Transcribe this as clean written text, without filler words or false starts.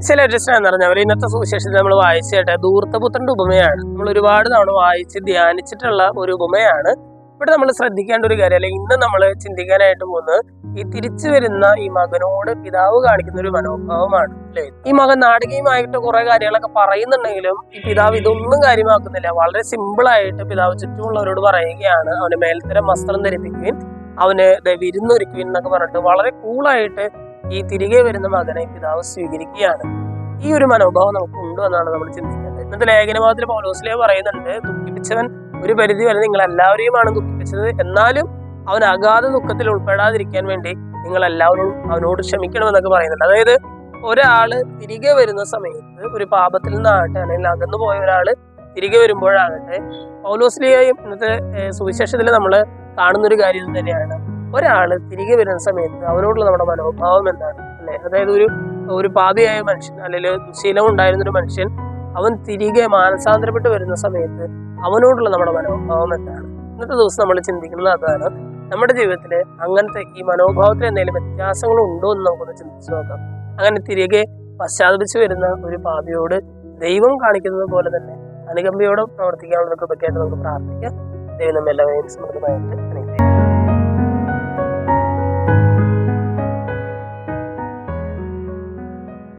ചില എന്ന് പറഞ്ഞവർ ഇന്നത്തെ സുവിശേഷത്തിൽ നമ്മൾ വായിച്ചിട്ട് ധൂർത്തപുത്രന്റെ ഉപമയാണ്. നമ്മൾ ഒരുപാട് തവണ വായിച്ച് ധ്യാനിച്ചിട്ടുള്ള ഒരു ഉപമയാണ്. ഇവിടെ നമ്മൾ ശ്രദ്ധിക്കേണ്ട ഒരു കാര്യം, അല്ലെങ്കിൽ ഇന്ന് നമ്മൾ ചിന്തിക്കാനായിട്ട് പോകുന്നത് ഈ തിരിച്ചു വരുന്ന ഈ മകനോട് പിതാവ് കാണിക്കുന്ന ഒരു മനോഭാവമാണ് അല്ലെ. ഈ മകൻ നാടകീയമായിട്ട് കുറെ കാര്യങ്ങളൊക്കെ പറയുന്നുണ്ടെങ്കിലും ഈ പിതാവ് ഇതൊന്നും കാര്യമാക്കുന്നില്ല. വളരെ സിമ്പിളായിട്ട് പിതാവ് ചുറ്റുമുള്ളവരോട് പറയുകയാണ്, അവന് മേൽത്തരം വസ്ത്രം ധരിപ്പിക്കുകയും അവന് വിരുന്നൊരുക്കുകയും എന്നൊക്കെ പറഞ്ഞിട്ട് വളരെ കൂളായിട്ട് ഈ തിരികെ വരുന്ന മകനെ പിതാവ് സ്വീകരിക്കുകയാണ്. ഈ ഒരു മനോഭാവം നമുക്ക് ഉണ്ടോ എന്നാണ് നമ്മൾ ചിന്തിക്കേണ്ടത്. ഇന്നത്തെ ലേഖനഭാഗത്തിൽ പൗലോസ്ലീഹ പറയുന്നുണ്ട്, ദുഃഖിപ്പിച്ചവൻ ഒരു പരിധി വരെ നിങ്ങൾ എല്ലാവരെയുമാണ് ദുഃഖിപ്പിച്ചത്, എന്നാലും അവൻ അഗാധ ദുഃഖത്തിൽ ഉൾപ്പെടാതിരിക്കാൻ വേണ്ടി നിങ്ങൾ എല്ലാവരും അവനോട് ക്ഷമിക്കണമെന്നൊക്കെ പറയുന്നുണ്ട്. അതായത് ഒരാള് തിരികെ വരുന്ന സമയത്ത് ഒരു പാപത്തിൽ നിന്നാകട്ടെ അല്ലെങ്കിൽ അകന്നു പോയ ഒരാള് തിരികെ വരുമ്പോഴാകട്ടെ, പൗലോസ്ലീഹയും ഇന്നത്തെ സുവിശേഷത്തിൽ നമ്മൾ കാണുന്നൊരു കാര്യം തന്നെയാണ്, ഒരാള് തിരികെ വരുന്ന സമയത്ത് അവനോടുള്ള നമ്മുടെ മനോഭാവം എന്താണ് അല്ലെ. അതായത് ഒരു പാപിയായ മനുഷ്യൻ അല്ലെങ്കിൽ ദുശീലം ഉണ്ടായിരുന്ന ഒരു മനുഷ്യൻ അവൻ തിരികെ മാനസാന്തരപ്പെട്ട് വരുന്ന സമയത്ത് അവനോടുള്ള നമ്മുടെ മനോഭാവം എന്താണ്. ഇന്നത്തെ ദിവസം നമ്മൾ ചിന്തിക്കുന്നത് അതാണ്. നമ്മുടെ ജീവിതത്തിൽ അങ്ങനത്തെ ഈ മനോഭാവത്തിൽ എന്തെങ്കിലും വ്യത്യാസങ്ങൾ ഉണ്ടോ എന്ന് നമുക്കൊന്ന് ചിന്തിച്ചു നോക്കാം. അങ്ങനെ തിരികെ പശ്ചാത്തപിച്ച് വരുന്ന ഒരു പാപിയോട് ദൈവം കാണിക്കുന്നത് പോലെ തന്നെ അനുകമ്പയോടെ പ്രവർത്തിക്കാനുള്ള കൃപയ്ക്കായിട്ട് നമുക്ക് പ്രാർത്ഥിക്കാം. ദൈവം നമ്മെല്ലാവരെയും സമൃദ്ധമായിട്ട്